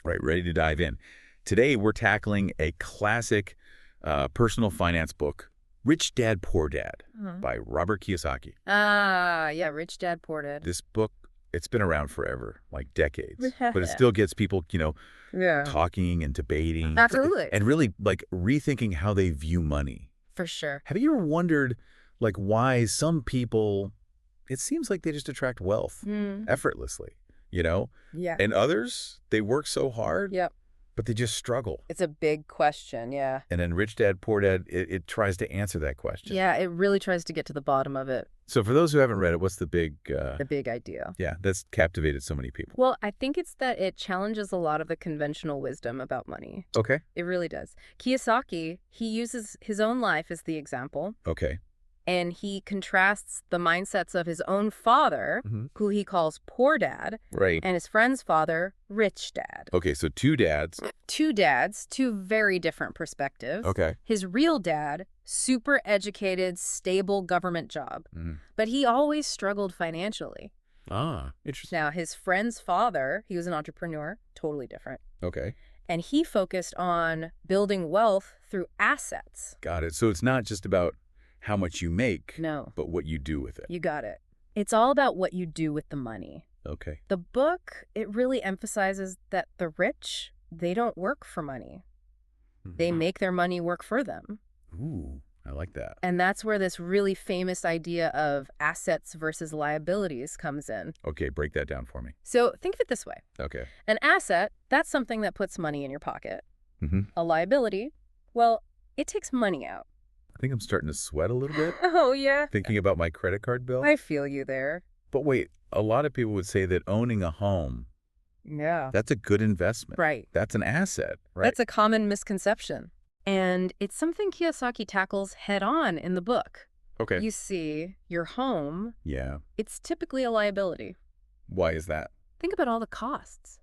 Right, ready to dive in. Today, we're tackling a classic personal finance book, Rich Dad, Poor Dad Mhm. by Robert Kiyosaki. Ah, yeah, Rich Dad, Poor Dad. This book, it's been around forever, like decades, but it still gets people, Yeah. talking and debating Absolutely. and really like rethinking how they view money. For sure. Have you ever wondered like why some people, it seems like they just attract wealth Mm. effortlessly, you know? Yeah. And others, they work so hard, Yep. but they just struggle. It's a big question, yeah. And then Rich Dad, Poor Dad, it tries to answer that question. Yeah, it really tries to get to the bottom of it, So for those who haven't read it, what's the big, the big idea. yeah, that's captivated so many people. Well, I think it's that it challenges a lot of the conventional wisdom about money. Okay. It really does. Kiyosaki, he uses his own life as the example, Okay. and he contrasts the mindsets of his own father, Mhm. who he calls poor dad, Right. and his friend's father, rich dad. Okay, so two dads. Two dads, two very different perspectives. Okay. His real dad, super educated, stable government job, Mhm. but he always struggled financially. Ah, interesting. Now, his friend's father, he was an entrepreneur, totally different. Okay. And he focused on building wealth through assets. Got it. So it's not just about how much you make, No, but what you do with it. you got it. It's all about what you do with the money. Okay. The book, it really emphasizes that the rich, they don't work for money. They make their money work for them. Ooh, I like that. And that's where this really famous idea of assets versus liabilities comes in. Okay, break that down for me. So think of it this way. Okay. An asset, that's something that puts money in your pocket. Mm-hmm. A liability, well, it takes money out. I think I'm starting to sweat a little bit Oh, yeah? thinking about my credit card bill. I feel you there. But wait, a lot of people would say that owning a home, Yeah. that's a good investment. Right. That's an asset, right? That's a common misconception. And it's something Kiyosaki tackles head on in the book. Okay. You see, your home, Yeah. it's typically a liability. Why is that? Think about all the costs.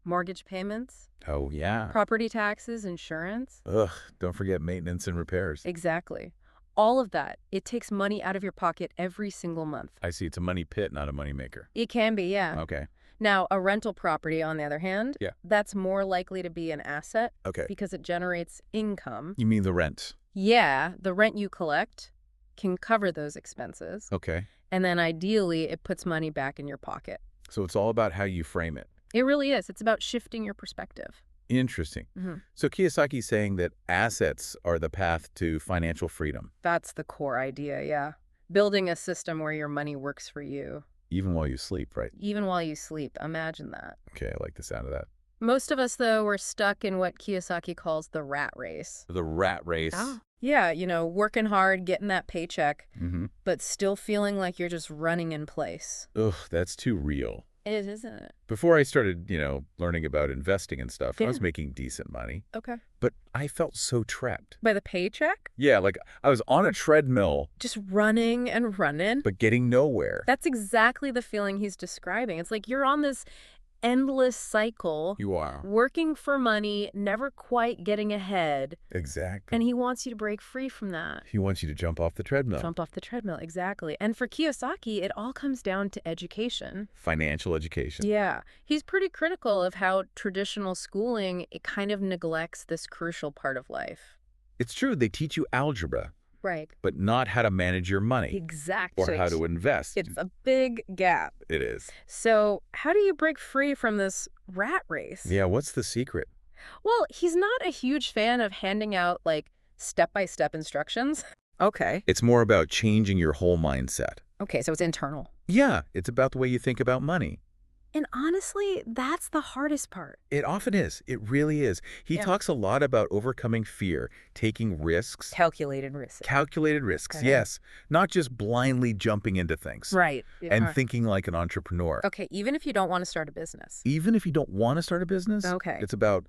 Mortgage payments, Oh, yeah. property taxes, insurance. Ugh, don't forget maintenance and repairs. Exactly. All of that, it takes money out of your pocket every single month. I see. It's a money pit, not a money maker. It can be, yeah. Okay. Now, a rental property, on the other hand, Yeah. that's more likely to be an asset Okay. because it generates income. You mean the rent? Yeah, the rent you collect can cover those expenses. Okay. And then ideally, it puts money back in your pocket. So it's all about how you frame it. It really is. It's about shifting your perspective. Interesting. Mhm. So Kiyosaki's saying that assets are the path to financial freedom, That's the core idea, yeah. Building a system where your money works for you, even while you sleep, right? even while you sleep. Imagine that. Okay, I like the sound of that. Most of us, though, we're stuck in what Kiyosaki calls the rat race. The rat race. Yeah, working hard, getting that paycheck, Mm-hmm. but still feeling like you're just running in place. Ugh, that's too real. It is, isn't it? Before I started, learning about investing and stuff, I Yeah. was making decent money, Okay. but I felt so trapped. By the paycheck? Yeah, like I was on a treadmill, Just running and running. but getting nowhere. That's exactly the feeling he's describing. It's like you're on this endless cycle, You are. working for money, never quite getting ahead, Exactly. and he wants you to break free from that. He wants you to jump off the treadmill. Jump off the treadmill, exactly. And for Kiyosaki, it all comes down to education. Financial education. Yeah, he's pretty critical of how traditional schooling, it kind of neglects this crucial part of life. It's true, they teach you algebra, Right. but not how to manage your money Exactly. or how to invest. It's a big gap. It is. So how do you break free from this rat race? Yeah, what's the secret? Well, he's not a huge fan of handing out, like, step-by-step instructions. Okay. It's more about changing your whole mindset. Okay, so it's internal. Yeah, it's about the way you think about money. And honestly, that's the hardest part. It often is. It really is. He Yeah. talks a lot about overcoming fear, taking risks, Calculated risk. calculated risks, Okay. yes, not just blindly jumping into things Right. and thinking like an entrepreneur. Okay, even if you don't want to start a business. Even if you don't want to start a business, Okay. it's about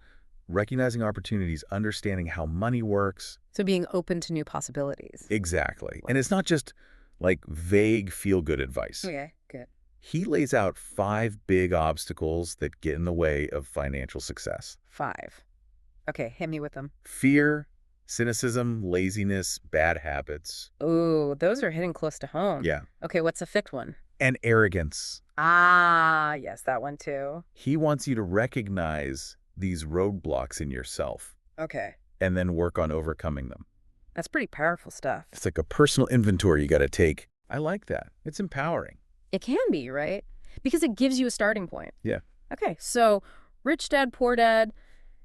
recognizing opportunities, understanding how money works. So being open to new possibilities. Exactly. And it's not just like vague feel-good advice. Okay, good. He lays out 5 big obstacles that get in the way of financial success. 5. Okay, hit me with them. Fear, cynicism, laziness, bad habits. Ooh, those are hitting close to home. Yeah. Okay, what's the fifth one? And arrogance. Ah, yes, that one too. He wants you to recognize these roadblocks in yourself Okay. and then work on overcoming them. That's pretty powerful stuff. It's like a personal inventory you got to take. I like that. It's empowering. It can be, right? Because it gives you a starting point. Yeah. Okay, so Rich Dad, Poor Dad,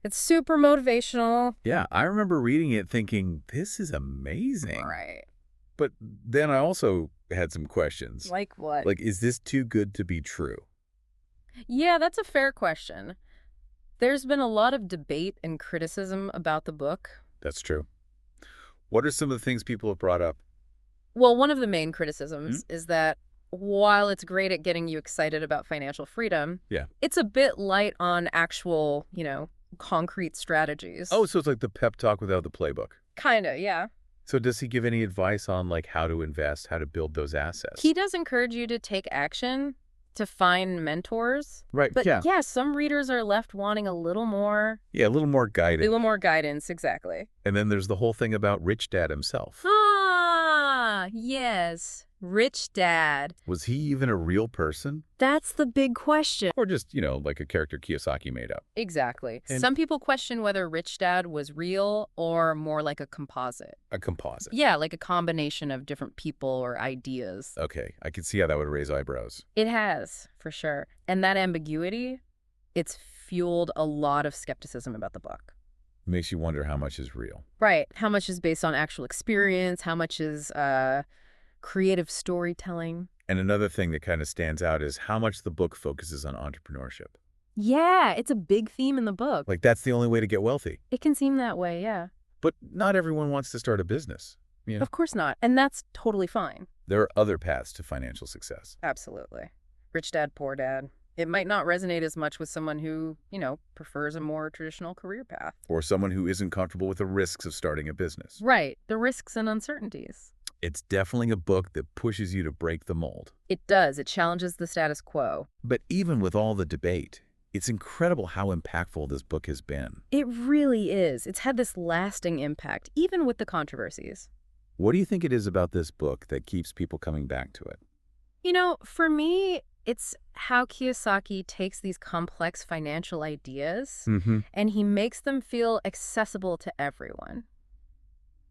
it's super motivational. Yeah, I remember reading it thinking, this is amazing. Right. But then I also had some questions. Like what? Like, is this too good to be true? Yeah, that's a fair question. There's been a lot of debate and criticism about the book. That's true. What are some of the things people have brought up? Well, one of the main criticisms is that while it's great at getting you excited about financial freedom, Yeah. it's a bit light on actual, concrete strategies. Oh, so it's like the pep talk without the playbook. Kinda, yeah. So does he give any advice on like how to invest, how to build those assets? He does encourage you to take action, to find mentors. Right, But yeah. yeah, some readers are left wanting a little more. Yeah, a little more A guidance. little more guidance, exactly. And then there's the whole thing about Rich Dad himself. Ah, yes. Rich Dad. Was he even a real person? That's the big question. Or just, like a character Kiyosaki made up? Exactly. And- Some people question whether Rich Dad was real or more like a composite. A composite. Yeah, like a combination of different people or ideas. Okay, I can see how that would raise eyebrows. It has, for sure. And that ambiguity, it's fueled a lot of skepticism about the book. Makes you wonder how much is real. Right. How much is based on actual experience? How much is creative storytelling? And another thing that kind of stands out is how much the book focuses on entrepreneurship. Yeah, it's a big theme in the book. Like that's the only way to get wealthy. It can seem that way, yeah. But not everyone wants to start a business. Of course not. And that's totally fine. There are other paths to financial success. Absolutely. Rich Dad, Poor Dad. It might not resonate as much with someone who, prefers a more traditional career path. Or someone who isn't comfortable with the risks of starting a business. Right. The risks and uncertainties. It's definitely a book that pushes you to break the mold. It does. It challenges the status quo. But even with all the debate, it's incredible how impactful this book has been. It really is. It's had this lasting impact, even with the controversies. What do you think it is about this book that keeps people coming back to it? For me, it's how Kiyosaki takes these complex financial ideas and he makes them feel accessible to everyone.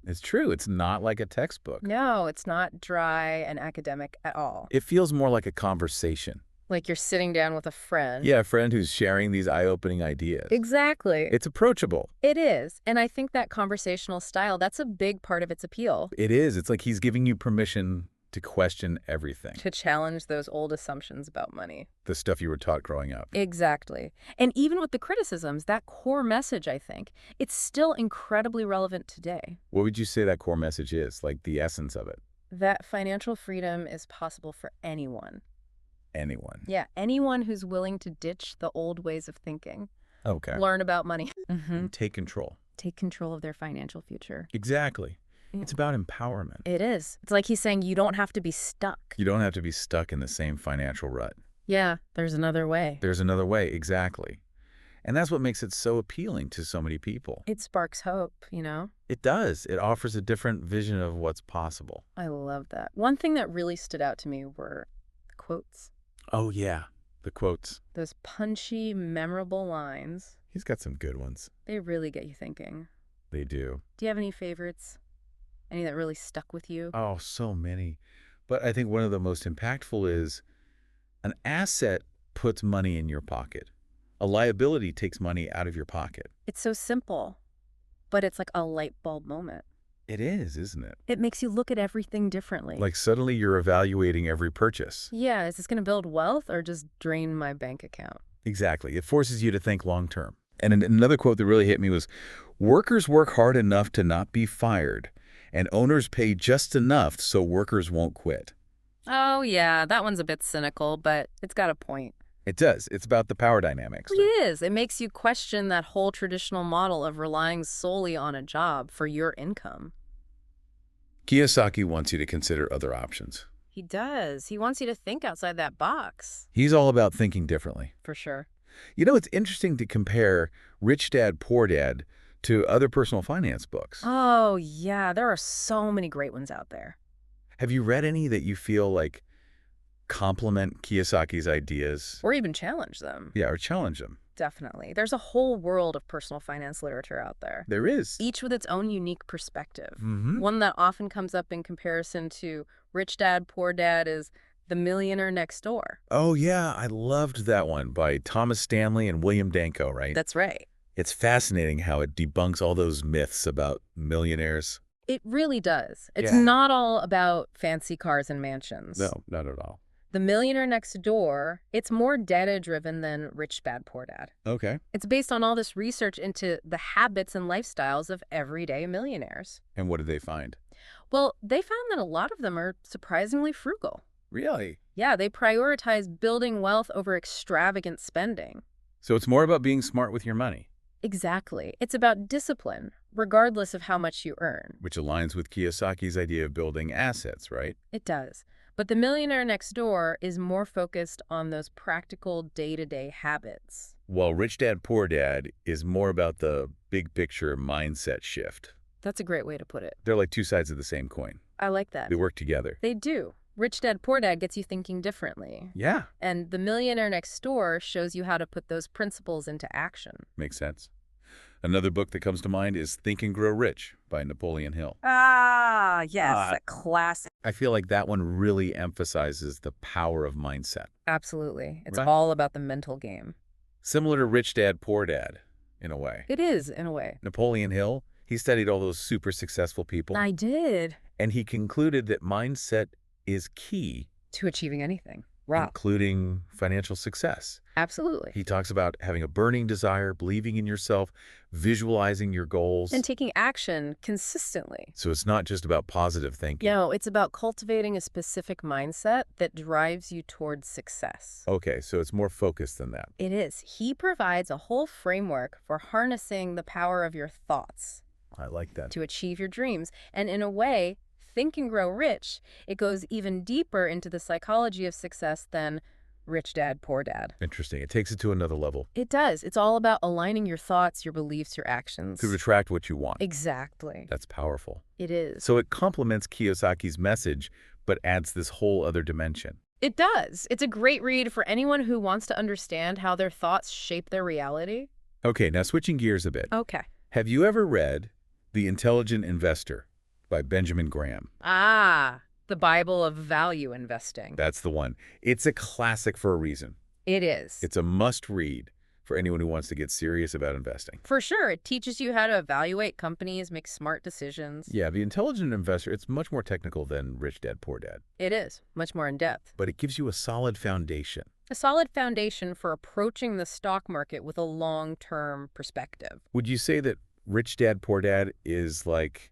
It's true. It's not like a textbook. No, it's not dry and academic at all. It feels more like a conversation. Like you're sitting down with a friend. Yeah, a friend who's sharing these eye-opening ideas. Exactly. It's approachable. It is. And I think that conversational style, that's a big part of its appeal. It is. It's like he's giving you permission to question everything. To challenge those old assumptions about money. The stuff you were taught growing up. Exactly. And even with the criticisms, that core message, I think, it's still incredibly relevant today. What would you say that core message is, like the essence of it? That financial freedom is possible for anyone. Anyone. Yeah, anyone who's willing to ditch the old ways of thinking. Okay. Learn about money. And take control. Take control of their financial future. Exactly. Yeah. It's about empowerment. It is. It's like he's saying you don't have to be stuck. You don't have to be stuck in the same financial rut. Yeah, there's another way. There's another way, exactly. And that's what makes it so appealing to so many people. It sparks hope, It does. It offers a different vision of what's possible. I love that. One thing that really stood out to me were the quotes. Oh, yeah. The quotes. Those punchy, memorable lines. He's got some good ones. They really get you thinking. They do. Do you have any favorites? Any that really stuck with you? Oh, so many. But I think one of the most impactful is an asset puts money in your pocket. A liability takes money out of your pocket. It's so simple, but it's like a light bulb moment. It is, isn't it? It makes you look at everything differently. Like suddenly you're evaluating every purchase. Yeah, is this going to build wealth or just drain my bank account? Exactly. It forces you to think long term. And another quote that really hit me was, workers work hard enough to not be fired, and owners pay just enough so workers won't quit. Oh, yeah, that one's a bit cynical, but it's got a point. It does. It's about the power dynamics. It is. It makes you question that whole traditional model of relying solely on a job for your income. Kiyosaki wants you to consider other options. He does. He wants you to think outside that box. He's all about thinking differently. For sure. It's interesting to compare Rich Dad, Poor Dad to other personal finance books. Oh, yeah. There are so many great ones out there. Have you read any that you feel like complement Kiyosaki's ideas. Or even challenge them. Yeah, or challenge them. Definitely. There's a whole world of personal finance literature out there, There is. each with its own unique perspective. Mm-hmm. One that often comes up in comparison to Rich Dad, Poor Dad is The Millionaire Next Door. Oh, yeah, I loved that one by Thomas Stanley and William Danko, right? That's right. It's fascinating how it debunks all those myths about millionaires. It really does. It's Yeah. not all about fancy cars and mansions. No, not at all. The Millionaire Next Door, it's more data-driven than Rich Dad, Poor Dad. Okay. It's based on all this research into the habits and lifestyles of everyday millionaires. And what did they find? Well, they found that a lot of them are surprisingly frugal. Really? Yeah, they prioritize building wealth over extravagant spending. So it's more about being smart with your money, Exactly. It's about discipline, regardless of how much you earn. which aligns with Kiyosaki's idea of building assets, right? It does. But the Millionaire Next Door is more focused on those practical day-to-day habits. While Rich Dad, Poor Dad is more about the big picture mindset shift. That's a great way to put it. They're like two sides of the same coin. I like that. They work together. They do. Rich Dad, Poor Dad gets you thinking differently. Yeah. And The Millionaire Next Door shows you how to put those principles into action. Makes sense. Another book that comes to mind is Think and Grow Rich by Napoleon Hill. Ah, yes, a classic. I feel like that one really emphasizes the power of mindset. Absolutely. It's Right. all about the mental game. Similar to Rich Dad, Poor Dad, in a way. It is, in a way. Napoleon Hill, he studied all those super successful people, I did. and he concluded that mindset is key, To achieving anything. Wow. including financial success. Absolutely. He talks about having a burning desire, believing in yourself, visualizing your goals. And taking action consistently. So it's not just about positive thinking. No, it's about cultivating a specific mindset that drives you towards success. Okay, so it's more focused than that. It is. He provides a whole framework for harnessing the power of your thoughts I like that. to achieve your dreams. And in a way, Think and Grow Rich, it goes even deeper into the psychology of success than Rich Dad, Poor Dad. Interesting. It takes it to another level It does. It's all about aligning your thoughts, your beliefs, your actions. to attract what you want. Exactly. That's powerful. It is. So it complements Kiyosaki's message, but adds this whole other dimension. It does. It's a great read for anyone who wants to understand how their thoughts shape their reality. Okay, now switching gears a bit. Okay. Have you ever read The Intelligent Investor by Benjamin Graham? Ah, the Bible of value investing. That's the one. It's a classic for a reason. It is. It's a must-read for anyone who wants to get serious about investing. For sure. It teaches you how to evaluate companies, make smart decisions. Yeah, The Intelligent Investor, it's much more technical than Rich Dad, Poor Dad, It is. Much more in depth. but it gives you a solid foundation. A solid foundation for approaching the stock market with a long-term perspective. Would you say that Rich Dad, Poor Dad is like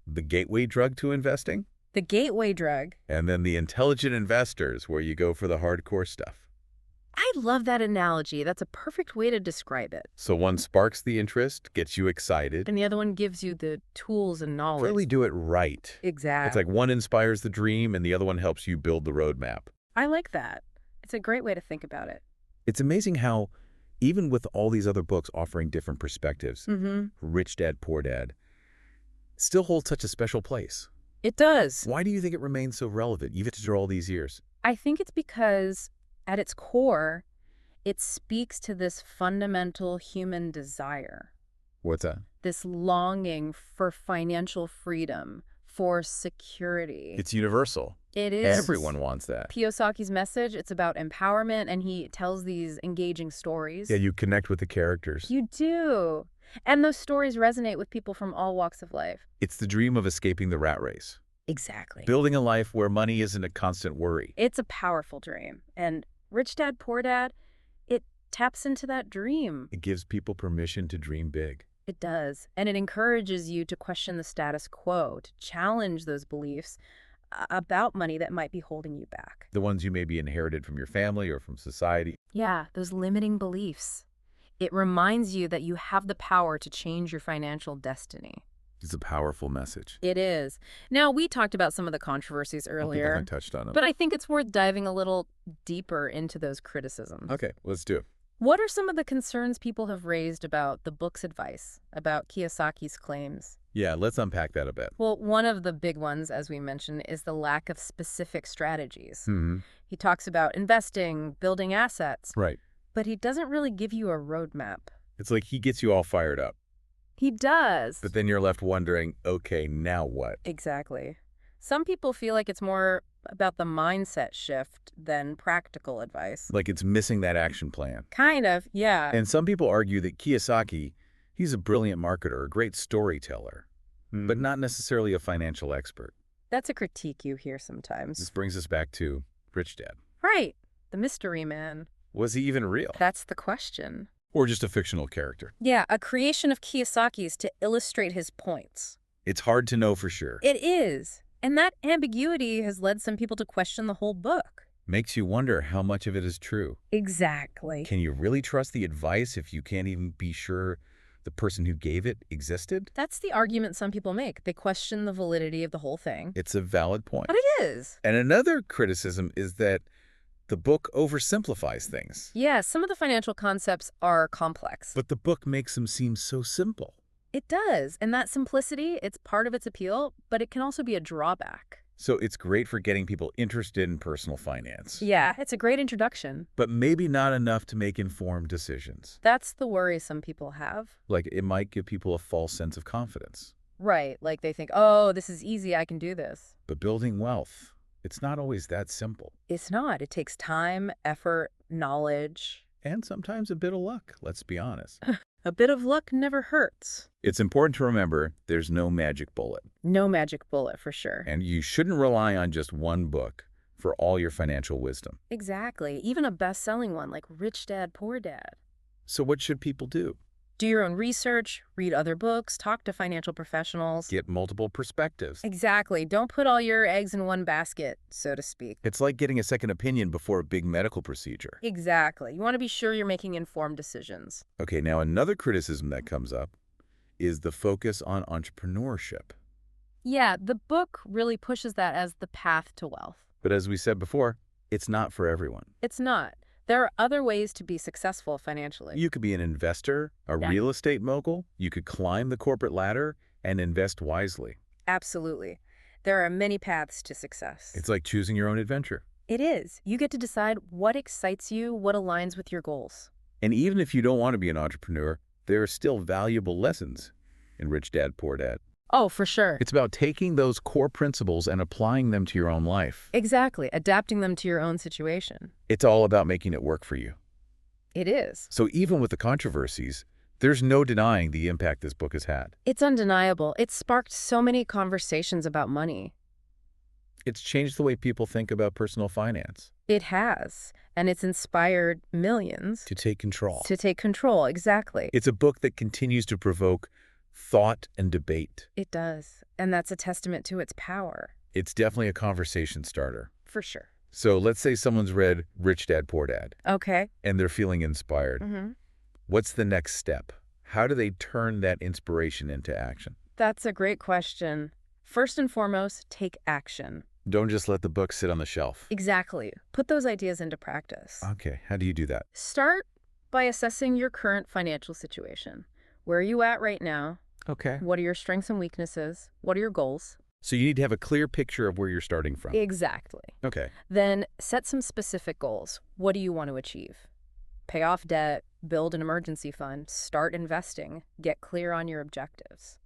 the gateway drug to investing? The gateway drug. And then The Intelligent Investors, where you go for the hardcore stuff. I love that analogy. That's a perfect way to describe it. So one sparks the interest, gets you excited. And the other one gives you the tools and knowledge. Really do it right. Exactly. It's like one inspires the dream and the other one helps you build the roadmap. I like that. It's a great way to think about it. It's amazing how, even with all these other books offering different perspectives, Mm-hmm. Rich Dad, Poor Dad still holds such a special place. It does. Why do you think it remains so relevant, even after all these years? I think it's because, at its core, it speaks to this fundamental human desire, What's that? this longing for financial freedom, for security. It's universal. It is. Everyone wants that. Kiyosaki's message, it's about empowerment, and he tells these engaging stories. Yeah, you connect with the characters. You do. And those stories resonate with people from all walks of life. It's the dream of escaping the rat race. Exactly. Building a life where money isn't a constant worry. It's a powerful dream. And Rich Dad, Poor Dad, it taps into that dream. It gives people permission to dream big. It does. And it encourages you to question the status quo, to challenge those beliefs about money that might be holding you back. The ones you maybe inherited from your family or from society. Yeah, those limiting beliefs. It reminds you that you have the power to change your financial destiny. It's a powerful message. It is. Now, we talked about some of the controversies I think earlier, I touched on it. but I think it's worth diving a little deeper into those criticisms. Okay, let's do it. What are some of the concerns people have raised about the book's advice, about Kiyosaki's claims? Yeah, let's unpack that a bit. Well, one of the big ones, as we mentioned, is the lack of specific strategies. Hmm. He talks about investing, building assets, Right. but he doesn't really give you a roadmap. It's like he gets you all fired up, He does. but then you're left wondering, okay, now what? Exactly. Some people feel like it's more about the mindset shift than practical advice. Like it's missing that action plan. Kind of, yeah. And some people argue that Kiyosaki, he's a brilliant marketer, a great storyteller, but not necessarily a financial expert. That's a critique you hear This sometimes. brings us back to Rich Dad. Right. The mystery man. Was he even real? That's the question. Or just a fictional character? Yeah, a creation of Kiyosaki's to illustrate his points. It's hard to know for sure. It is. And that ambiguity has led some people to question the whole book. Makes you wonder how much of it is true. Exactly. Can you really trust the advice if you can't even be sure the person who gave it existed? That's the argument some people make. They question the validity of the whole thing. It's a valid point. But it is. And another criticism is that the book oversimplifies things. Yeah, some of the financial concepts are complex. But the book makes them seem so simple. It does. And that simplicity, it's part of its appeal, but it can also be a drawback. So it's great for getting people interested in personal finance. Yeah, it's a great introduction. But maybe not enough to make informed decisions. That's the worry some people have. Like it might give people a false sense of confidence. Right, like they think, oh, this is easy, I can do this. But building wealth, it's not always that simple. It's not. It takes time, effort, knowledge. And sometimes a bit of luck, let's be honest. A bit of luck never hurts. It's important to remember there's no magic bullet. No magic bullet, for sure. And you shouldn't rely on just one book for all your financial wisdom. Exactly. Even a best-selling one like Rich Dad, Poor Dad. So what should people do? Do your own research, read other books, talk to financial professionals. Get multiple perspectives. Exactly. Don't put all your eggs in one basket, so to speak. It's like getting a second opinion before a big medical procedure. Exactly. You want to be sure you're making informed decisions. Okay, now another criticism that comes up is the focus on entrepreneurship. Yeah, the book really pushes that as the path to wealth. But as we said before, it's not for everyone. It's not. There are other ways to be successful financially. You could be an investor, a Yeah. real estate mogul. You could climb the corporate ladder and invest wisely. Absolutely. There are many paths to success. It's like choosing your own adventure. It is. You get to decide what excites you, what aligns with your goals. And even if you don't want to be an entrepreneur, there are still valuable lessons in Rich Dad, Poor Dad. Oh, for sure. It's about taking those core principles and applying them to your own life. Exactly. Adapting them to your own situation. It's all about making it work for you. It is. So even with the controversies, there's no denying the impact this book has had. It's undeniable. It's sparked so many conversations about money. It's changed the way people think about personal finance. It has. And it's inspired millions To take control. to take control. Exactly. It's a book that continues to provoke thought and debate. It does. And that's a testament to its power. It's definitely a conversation starter. For sure. So let's say someone's read Rich Dad, Poor Dad, Okay. and they're feeling inspired. Mm-hmm. What's the next step? How do they turn that inspiration into action? That's a great question. First and foremost, take action. Don't just let the book sit on the shelf. Exactly. Put those ideas into practice. Okay, how do you do that? Start by assessing your current financial situation. Where are you at right now? Okay. What are your strengths and weaknesses? What are your goals? So you need to have a clear picture of where you're starting from. Exactly. Okay. Then set some specific goals. What do you want to achieve? Pay off debt, build an emergency fund, start investing, get clear on your objectives.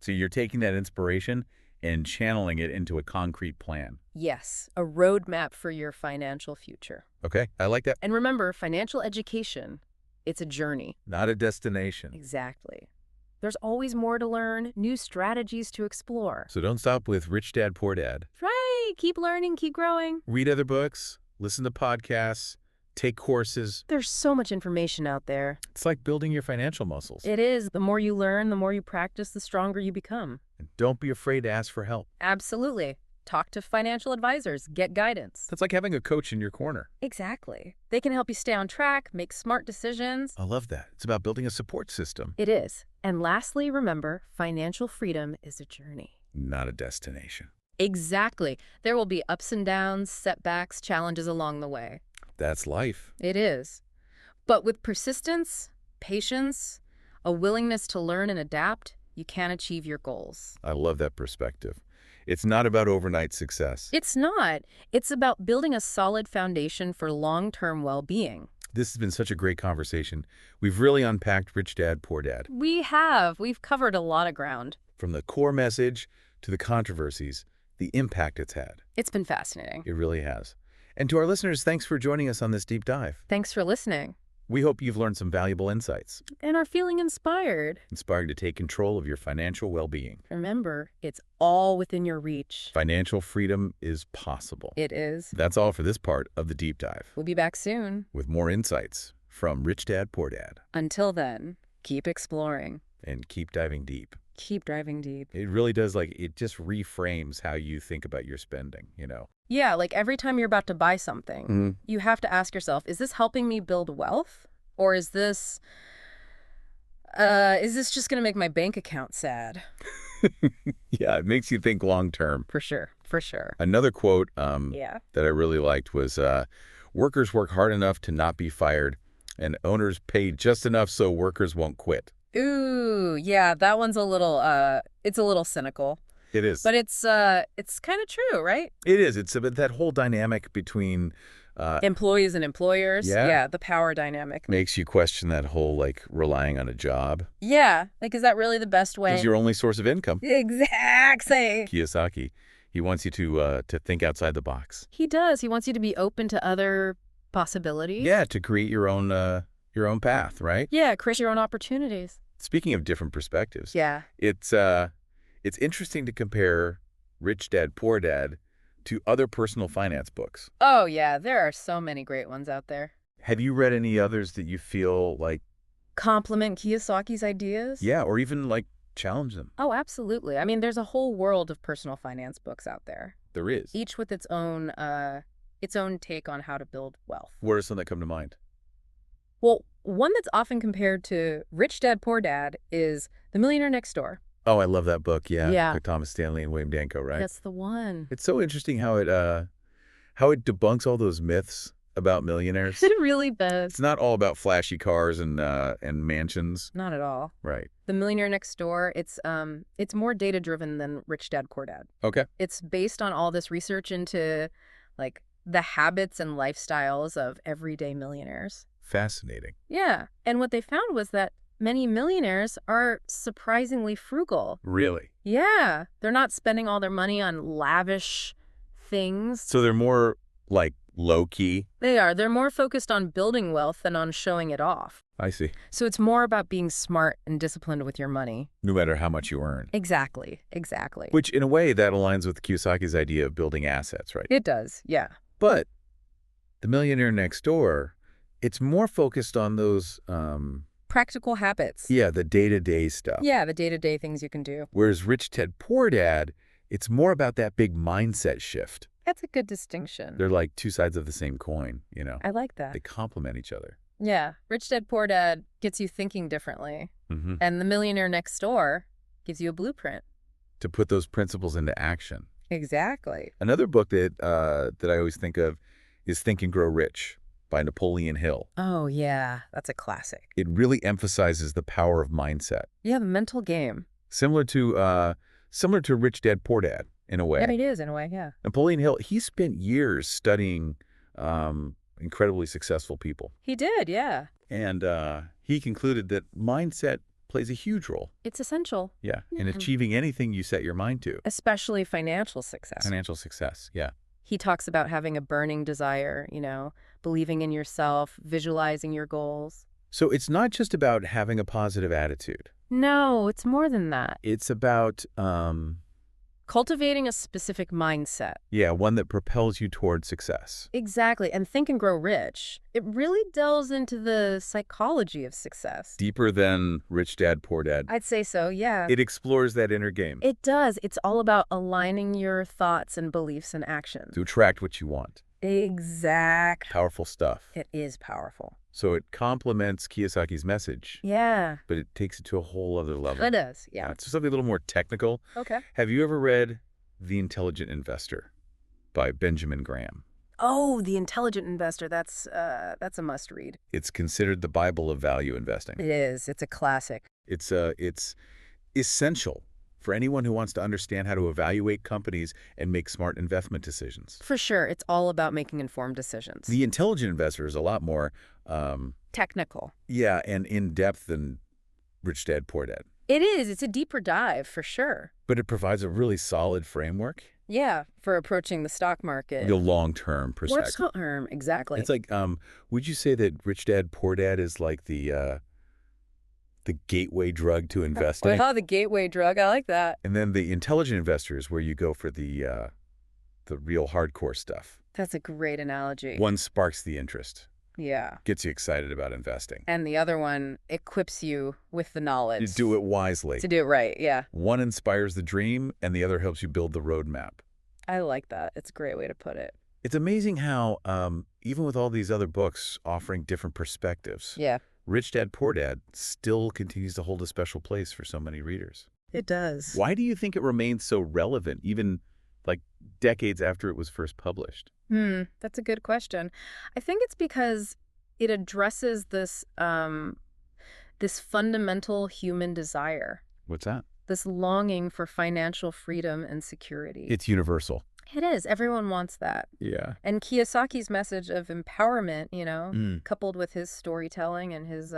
So you're taking that inspiration and channeling it into a concrete plan. Yes, a roadmap for your financial future. Okay, I like that. And remember, financial education, it's a journey. Not a destination. Exactly. There's always more to learn, new strategies to explore. So don't stop with Rich Dad, Poor Dad. Right, keep learning, keep growing. Read other books, listen to podcasts, take courses. There's so much information out there. It's like building your financial muscles. It is. The more you learn, the more you practice, the stronger you become. And don't be afraid to ask for help. Absolutely. Talk to financial advisors, get guidance. That's like having a coach in your corner. Exactly. They can help you stay on track, make smart decisions. I love that. It's about building a support system, It is. And lastly, remember, financial freedom is a journey. not a destination. Exactly. There will be ups and downs, setbacks, challenges along the way. That's life. It is. But with persistence, patience, a willingness to learn and adapt, you can achieve your goals. I love that perspective. It's not about overnight success. It's not. It's about building a solid foundation for long-term well-being. This has been such a great conversation. We've really unpacked Rich Dad, Poor Dad. We have. We've covered a lot of ground. From the core message to the controversies, the impact it's had. It's been fascinating. It really has. And to our listeners, thanks for joining us on this deep dive. Thanks for listening. We hope you've learned some valuable insights. And are feeling inspired. Inspired to take control of your financial well-being. Remember, it's all within your reach. Financial freedom is possible. It is. That's all for this part of the deep dive. We'll be back soon. With more insights from Rich Dad, Poor Dad. Until then, keep exploring. And keep diving deep. Keep diving deep. It really does, it just reframes how you think about your spending, Yeah, like every time you're about to buy something, you have to ask yourself, is this helping me build wealth? Or is this just going to make my bank account sad? Yeah, it makes you think long term. For sure. For sure. Another quote Yeah. that I really liked was, workers work hard enough to not be fired, and owners pay just enough so workers won't quit. Ooh, yeah, that one's it's a little cynical. It is. But it's kind of true, right? It is. It's about that whole dynamic between employees and employers. Yeah. Yeah, the power dynamic. makes you question that whole, relying on a job. Yeah, is that really the best way? It's your only source of income. Exactly. Kiyosaki, he wants you to think outside the box. He does. He wants you to be open to other possibilities. Yeah, to create your own path, right? Yeah, create your own opportunities. Speaking of different perspectives, Yeah. it's interesting to compare Rich Dad, Poor Dad to other personal finance books. Oh, yeah, there are so many great ones out there. Have you read any others that you feel Complement Kiyosaki's ideas? yeah, or even challenge them? Oh, absolutely. I mean, there's a whole world of personal finance books out there, There is. each with its own take on how to build wealth. What are some that come to mind? Well, one that's often compared to Rich Dad, Poor Dad is The Millionaire Next Door. Oh, I love that book. Yeah. Yeah. By Thomas Stanley and William Danko, right? That's the one. It's so interesting how it debunks all those myths about millionaires. It really does. It's not all about flashy cars and mansions. Not at all. Right. The Millionaire Next Door, it's more data-driven than Rich Dad, Poor Dad. Okay. It's based on all this research into, the habits and lifestyles of everyday millionaires. Fascinating. Yeah. And what they found was that many millionaires are surprisingly frugal. Really? Yeah. They're not spending all their money on lavish things. So they're more low-key? They are. They're more focused on building wealth than on showing it off. I see. So it's more about being smart and disciplined with your money. No matter how much you earn. Exactly. Exactly. Which, in a way, that aligns with Kiyosaki's idea of building assets, right? It does. Yeah. But The Millionaire Next Door, it's more focused on those, Practical habits. yeah, the day-to-day stuff. Yeah, the day-to-day things you can do. Whereas Rich Dad, Poor Dad, it's more about that big mindset shift. That's a good distinction. They're like two sides of the same coin, I like that. They complement each other. Yeah. Rich Dad, Poor Dad gets you thinking differently. Mm-hmm. And The Millionaire Next Door gives you a blueprint. To put those principles into action. Exactly. Another book that I always think of is Think and Grow Rich by Napoleon Hill. Oh, yeah. That's a classic. It really emphasizes the power of mindset. Yeah, the mental game. Similar to Rich Dad, Poor Dad, in a way. Yeah, it is, in a way, yeah. Napoleon Hill, he spent years studying incredibly successful people. He did, yeah. And he concluded that mindset plays a huge role. It's essential. Yeah, in achieving anything you set your mind to. Especially financial success. Financial success, yeah. He talks about having a burning desire, believing in yourself, visualizing your goals. So it's not just about having a positive attitude. No, it's more than that. It's about, Cultivating a specific mindset. yeah, one that propels you toward success. Exactly. And Think and Grow Rich, it really delves into the psychology of success. Deeper than Rich Dad, Poor Dad. I'd say so, yeah. It explores that inner game. It does. It's all about aligning your thoughts and beliefs and actions. To attract what you want. Exact. Powerful stuff. It is powerful. So it complements Kiyosaki's message, Yeah. but it takes it to a whole other level. It does, yeah. It's something a little more technical. Okay. Have you ever read The Intelligent Investor by Benjamin Graham? Oh, The Intelligent Investor. That's a must-read. It's considered the Bible of value investing. It is. It's a classic. It's essential for anyone who wants to understand how to evaluate companies and make smart investment decisions. For sure, it's all about making informed decisions. The intelligent investor is a lot more, um, Technical. yeah, and in-depth than Rich Dad, Poor Dad. It is. It's a deeper dive, for sure. But it provides a really solid framework, Yeah, for approaching the stock market. the long-term perspective. Short term, exactly. It's like, would you say that Rich Dad, Poor Dad is like the gateway drug to investing? Oh, the gateway drug. I like that. And then the intelligent investor is where you go for the real hardcore stuff. That's a great analogy. One sparks the interest, Yeah. gets you excited about investing. And the other one equips you with the knowledge. You do it wisely. To do it right, yeah. One inspires the dream, and the other helps you build the roadmap. I like that. It's a great way to put it. It's amazing how, even with all these other books offering different perspectives, Yeah. Rich Dad, Poor Dad still continues to hold a special place for so many readers. It does. Why do you think it remains so relevant, even like decades after it was first published? That's a good question. I think it's because it addresses this fundamental human desire, What's that? this longing for financial freedom and security. It's universal. It is. Everyone wants that. Yeah. And Kiyosaki's message of empowerment, Mm. coupled with his storytelling and his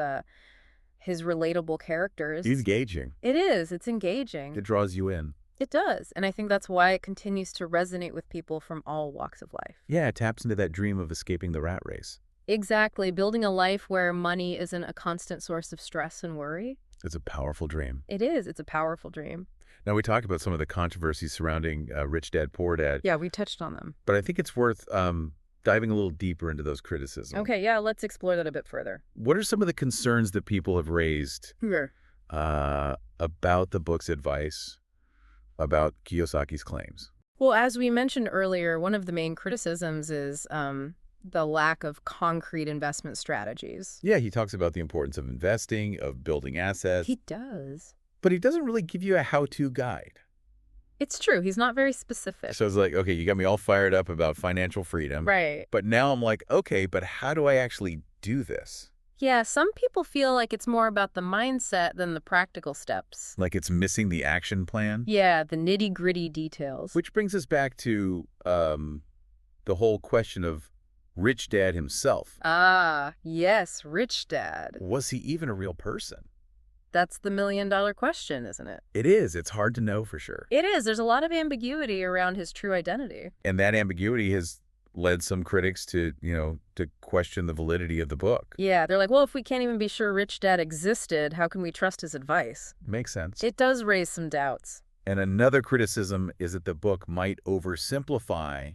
relatable characters. Engaging. It is. It's engaging. It draws you in. It does. And I think that's why it continues to resonate with people from all walks of life. Yeah, it taps into that dream of escaping the rat race. Exactly. Building a life where money isn't a constant source of stress and worry. It's a powerful dream. It is. It's a powerful dream. Now, we talked about some of the controversies surrounding Rich Dad, Poor Dad, Yeah, we touched on them. but I think it's worth diving a little deeper into those criticisms. Okay, yeah, let's explore that a bit further. What are some of the concerns that people have raised Sure. about the book's advice, about Kiyosaki's claims? Well, as we mentioned earlier, one of the main criticisms is the lack of concrete investment strategies. Yeah, he talks about the importance of investing, of building assets, He does. but he doesn't really give you a how-to guide. It's true. He's not very specific. So it's like, okay, you got me all fired up about financial freedom. Right. But now I'm like, okay, but how do I actually do this? Yeah, some people feel like it's more about the mindset than the practical steps. Like it's missing the action plan? Yeah, the nitty-gritty details. Which brings us back to the whole question of Rich Dad himself. Ah, yes, Rich Dad. Was he even a real person? That's the million-dollar question, isn't it? It is. It's hard to know for sure. It is. There's a lot of ambiguity around his true identity. And that ambiguity has led some critics to, to question the validity of the book. Yeah, they're like, well, if we can't even be sure Rich Dad existed, how can we trust his advice? Makes sense. It does raise some doubts. And another criticism is that the book might oversimplify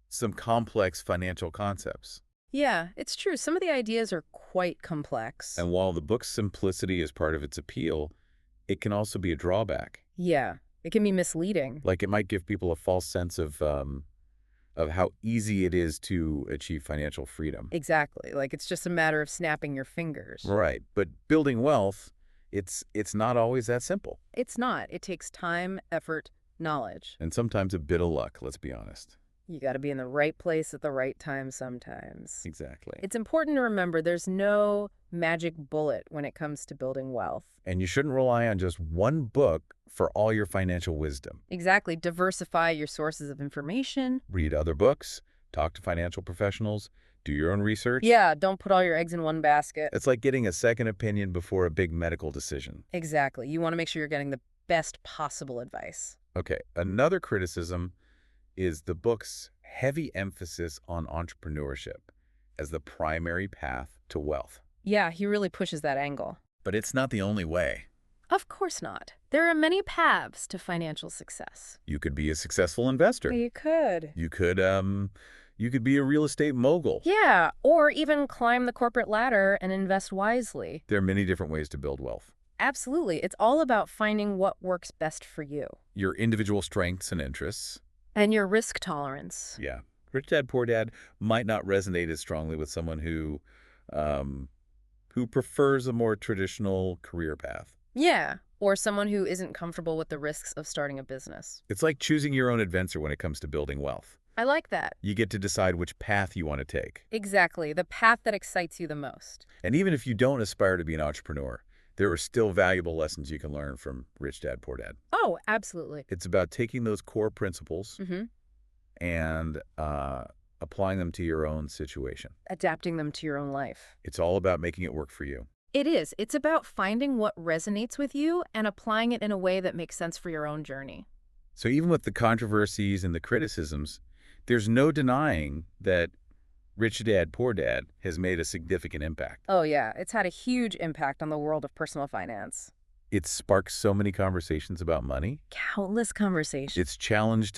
some complex financial concepts. Yeah, it's true. Some of the ideas are quite complex. And while the book's simplicity is part of its appeal, it can also be a drawback. Yeah, it can be misleading. Like it might give people a false sense of how easy it is to achieve financial freedom. Exactly. Like it's just a matter of snapping your fingers. Right. But building wealth, it's not always that simple. It's not. It takes time, effort, knowledge. And sometimes a bit of luck, let's be honest. You got to be in the right place at the right time sometimes. Exactly. It's important to remember there's no magic bullet when it comes to building wealth. And you shouldn't rely on just one book for all your financial wisdom. Exactly. Diversify your sources of information. Read other books, talk to financial professionals, do your own research. Yeah, don't put all your eggs in one basket. It's like getting a second opinion before a big medical decision. Exactly. You want to make sure you're getting the best possible advice. Okay, another criticism is the book's heavy emphasis on entrepreneurship as the primary path to wealth. Yeah, he really pushes that angle. But it's not the only way. Of course not. There are many paths to financial success. You could be a successful investor. You could. You could be a real estate mogul. Yeah, or even climb the corporate ladder and invest wisely. There are many different ways to build wealth. Absolutely. It's all about finding what works best for you. Your individual strengths and interests. And your risk tolerance. Yeah. Rich Dad, Poor Dad might not resonate as strongly with someone who prefers a more traditional career path. Yeah, or someone who isn't comfortable with the risks of starting a business. It's like choosing your own adventure when it comes to building wealth. I like that. You get to decide which path you want to take. Exactly, the path that excites you the most. And even if you don't aspire to be an entrepreneur, there are still valuable lessons you can learn from Rich Dad, Poor Dad. Oh, absolutely. It's about taking those core principles Mm-hmm. and applying them to your own situation. Adapting them to your own life. It's all about making it work for you. It is. It's about finding what resonates with you and applying it in a way that makes sense for your own journey. So even with the controversies and the criticisms, there's no denying that Rich Dad, Poor Dad has made a significant impact. Oh, yeah. It's had a huge impact on the world of personal finance. It's sparked so many conversations about money. Countless conversations. It's challenged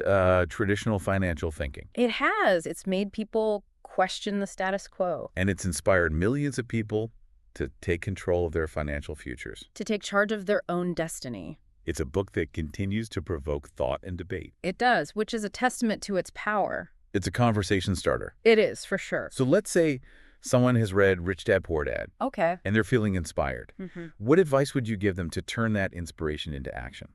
traditional financial thinking. It has. It's made people question the status quo. And it's inspired millions of people to take control of their financial futures. To take charge of their own destiny. It's a book that continues to provoke thought and debate. It does, which is a testament to its power. It's a conversation starter. It is, for sure. So let's say someone has read Rich Dad, Poor Dad, Okay. and they're feeling inspired. What advice would you give them to turn that inspiration into action?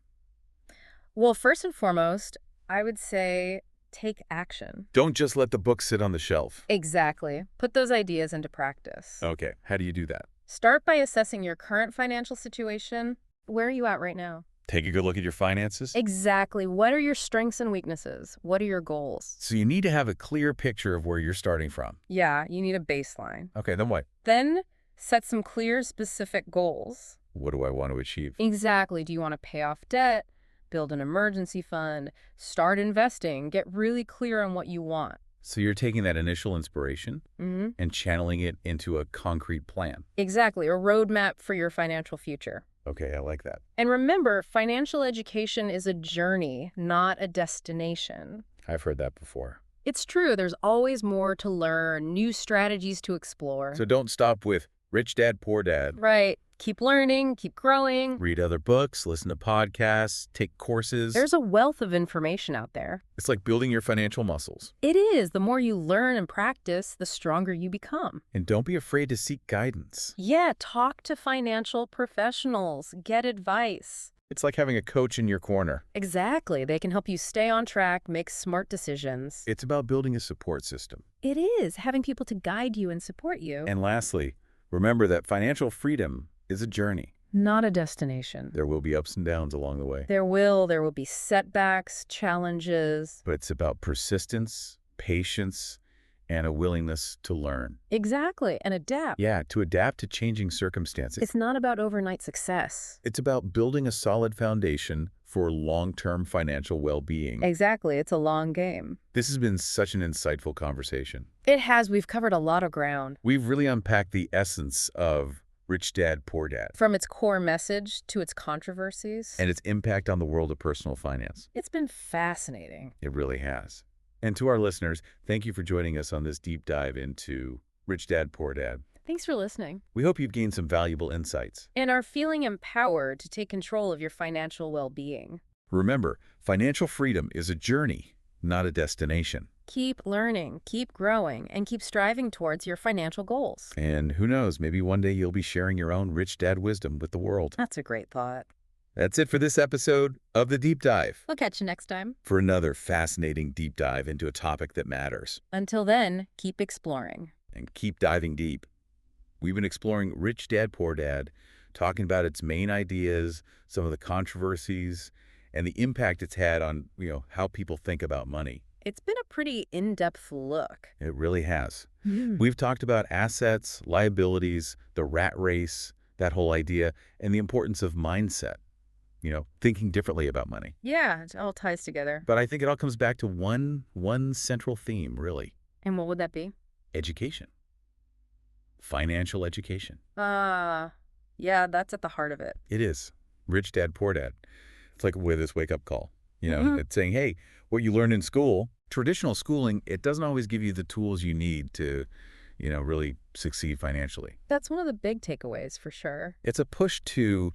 Well, first and foremost, I would say take action. Don't just let the book sit on the shelf. Exactly. Put those ideas into practice. Okay, how do you do that? Start by assessing your current financial situation. Where are you at right now? Take a good look at your finances. Exactly. What are your strengths and weaknesses? What are your goals? So you need to have a clear picture of where you're starting from. Yeah, you need a baseline. Okay, then what? Then set some clear, specific goals. What do I want to achieve? Exactly. Do you want to pay off debt, build an emergency fund, start investing? Get really clear on what you want. So you're taking that initial inspiration and channeling it into a concrete plan. Exactly. A roadmap for your financial future. Okay, I like that. And remember, financial education is a journey, not a destination. I've heard that before. It's true. There's always more to learn, new strategies to explore. So don't stop with Rich Dad, Poor Dad. Right. Keep learning, keep growing. Read other books, listen to podcasts, take courses. There's a wealth of information out there. It's like building your financial muscles. It is. The more you learn and practice, the stronger you become. And don't be afraid to seek guidance. Yeah, talk to financial professionals. Get advice. It's like having a coach in your corner. Exactly. They can help you stay on track, make smart decisions. It's about building a support system. It is. Having people to guide you and support you. And lastly, remember that financial freedom is a journey. Not a destination. There will be ups and downs along the way. There will be setbacks, challenges. But it's about persistence, patience, and a willingness to learn. Exactly, and adapt. Yeah, to adapt to changing circumstances. It's not about overnight success. It's about building a solid foundation for long-term financial well-being. Exactly, it's a long game. This has been such an insightful conversation. It has. We've covered a lot of ground. We've really unpacked the essence of Rich Dad, Poor Dad. From its core message to its controversies. And its impact on the world of personal finance. It's been fascinating. It really has. And to our listeners, thank you for joining us on this deep dive into Rich Dad, Poor Dad. Thanks for listening. We hope you've gained some valuable insights. And are feeling empowered to take control of your financial well-being. Remember, financial freedom is a journey, not a destination. Keep learning, keep growing, and keep striving towards your financial goals. And who knows, maybe one day you'll be sharing your own Rich Dad wisdom with the world. That's a great thought. That's it for this episode of The Deep Dive. We'll catch you next time. For another fascinating deep dive into a topic that matters. Until then, keep exploring. And keep diving deep. We've been exploring Rich Dad, Poor Dad, talking about its main ideas, some of the controversies, and the impact it's had on, how people think about money. It's been a pretty in-depth look. It really has. We've talked about assets, liabilities, the rat race, that whole idea, and the importance of mindset, thinking differently about money. Yeah, it all ties together. But I think it all comes back to one central theme, really. And what would that be? Education. Financial education. Yeah, that's at the heart of it. It is. Rich Dad, Poor Dad. It's like with this wake-up call. It's saying, hey, what you learned in school, traditional schooling, it doesn't always give you the tools you need to, really succeed financially. That's one of the big takeaways, for sure. It's a push to,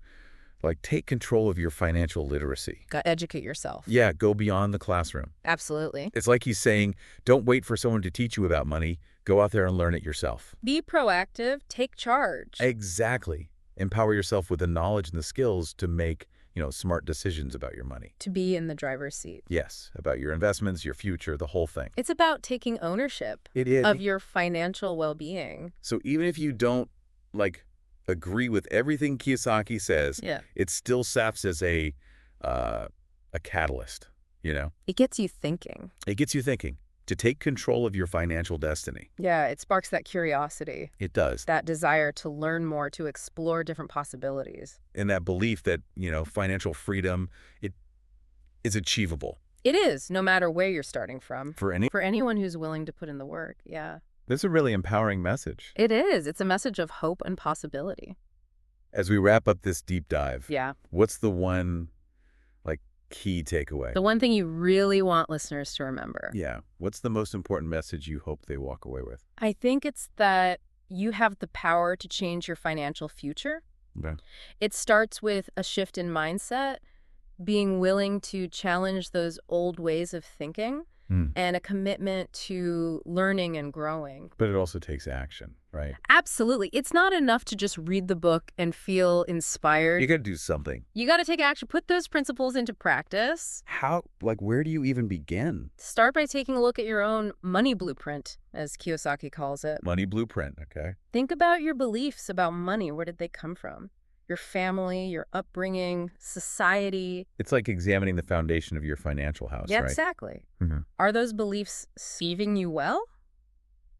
take control of your financial literacy. Got to educate yourself. Yeah, go beyond the classroom. Absolutely. It's like he's saying, don't wait for someone to teach you about money. Go out there and learn it yourself. Be proactive. Take charge. Exactly. Empower yourself with the knowledge and the skills to make, smart decisions about your money. To be in the driver's seat. Yes, about your investments, your future, the whole thing. It's about taking ownership It is. of your financial well-being. So even if you don't, agree with everything Kiyosaki says, Yeah. it still serves as a catalyst, you know? It gets you thinking. It gets you thinking to take control of your financial destiny. Yeah, it sparks that curiosity, It does. that desire to learn more, to explore different possibilities. And that belief that, financial freedom, it is achievable It is, no matter where you're starting from. for any. For anyone who's willing to put in the work, yeah. This is a really empowering message. It is. It's a message of hope and possibility. As we wrap up this deep dive, Yeah. what's the one, key takeaway? The one thing you really want listeners to remember. Yeah. What's the most important message you hope they walk away with? I think it's that you have the power to change your financial future. Okay. It starts with a shift in mindset, being willing to challenge those old ways of thinking, and a commitment to learning and growing. But it also takes action, right? Absolutely. It's not enough to just read the book and feel inspired. You got to do something. You got to take action, put those principles into practice. Where do you even begin? Start by taking a look at your own money blueprint, as Kiyosaki calls it. Money blueprint, okay? Think about your beliefs about money. Where did they come from? Your family, your upbringing, society. It's like examining the foundation of your financial house, Yeah, right? exactly. Mhm. Are those beliefs serving you well,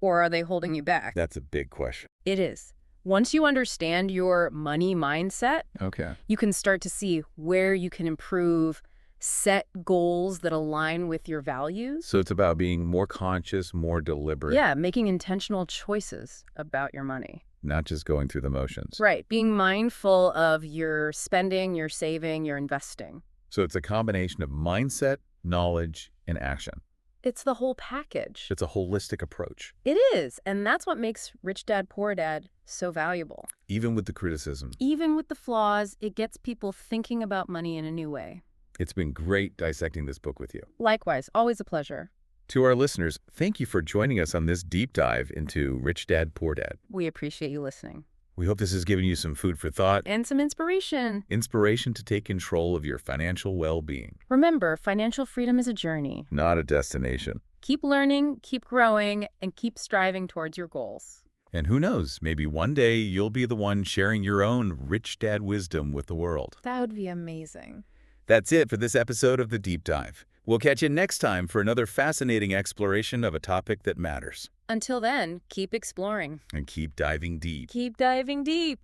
or are they holding you back? That's a big question. It is. Once you understand your money mindset, Okay. you can start to see where you can improve, set goals that align with your values. So it's about being more conscious, more deliberate. Yeah, making intentional choices about your money. Not just going through the motions. Right, being mindful of your spending, your saving, your investing. So it's a combination of mindset, knowledge, and action. It's the whole package. It's a holistic approach, It is, and that's what makes Rich Dad, Poor Dad so valuable. even with the criticism. Even with the flaws, it gets people thinking about money in a new way. It's been great dissecting this book with you. Likewise, always a pleasure. To our listeners, thank you for joining us on this deep dive into Rich Dad, Poor Dad. We appreciate you listening. We hope this has given you some food for thought, And some inspiration. inspiration to take control of your financial well-being, Remember, financial freedom is a journey. not a destination. Keep learning, keep growing, and keep striving towards your goals. And who knows, maybe one day you'll be the one sharing your own Rich Dad wisdom with the world. That would be amazing. That's it for this episode of The Deep Dive. We'll catch you next time for another fascinating exploration of a topic that matters. Until then, keep exploring. And keep diving deep. Keep diving deep.